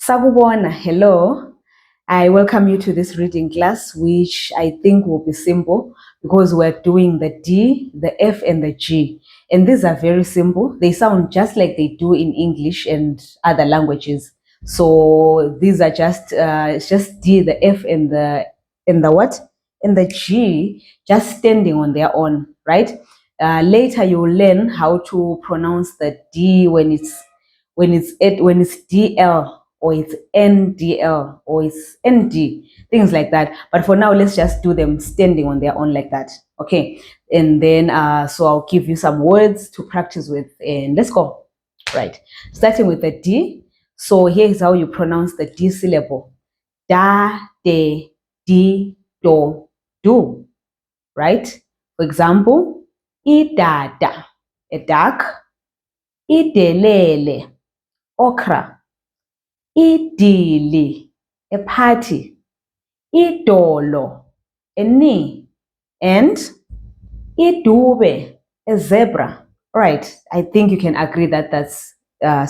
Sakubona, hello. I welcome you to this reading class, which I think will be simple because we're doing the D, the F, and the G. And these are very simple. They sound just like they do in English and other languages. So these are it's just D, the F, and the what? And the G just standing on their own, right? Later you'll learn how to pronounce the D when it's DL or it's NDL or it's ND, things like that. But for now, let's just do them standing on their own like that. Okay. And then, so I'll give you some words to practice with and let's go. Right. Starting with the D. So here is how you pronounce the D syllable. Da, de, di, do, do. Right. For example, idada, a duck, idelele, okra, idili, a party, idolo, a knee, and idube, a zebra. All right, I think you can agree that that's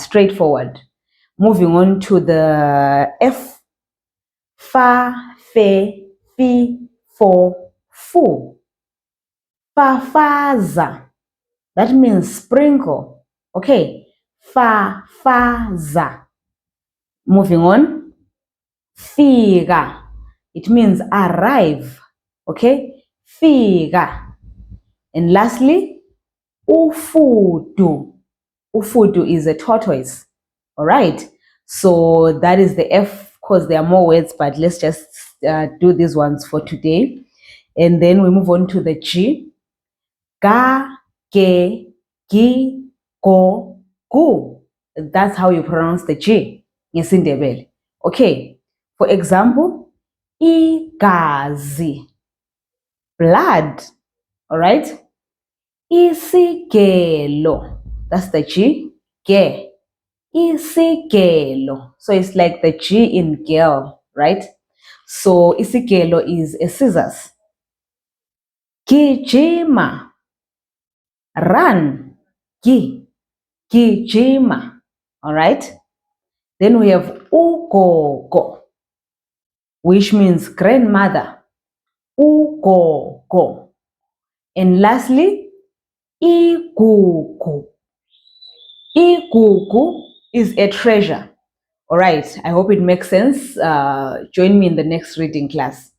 straightforward. Moving on to the F, fa, fe, fi, fo, fu. Fafaza, that means sprinkle. Okay, fafaza. Moving on, fika, it means arrive. Okay, fika. And lastly, ufudu. Ufudu is a tortoise. All right, so that is the F. Of course, there are more words, but let's just do these ones for today. And then we move on to the G. Ga, ge, gi, go, gu. That's how you pronounce the G in Ndebele. Okay, for example, igazi, blood. All right, isigelo, that's the G, ge, isigelo. So it's like the G in girl, right? So isigelo is a scissors. Gijima, run, gijima. All right, then we have ugogo, which means grandmother. Ugogo. And lastly, igugu. Igugu is a treasure. All right, I hope it makes sense. Join me in the next reading class.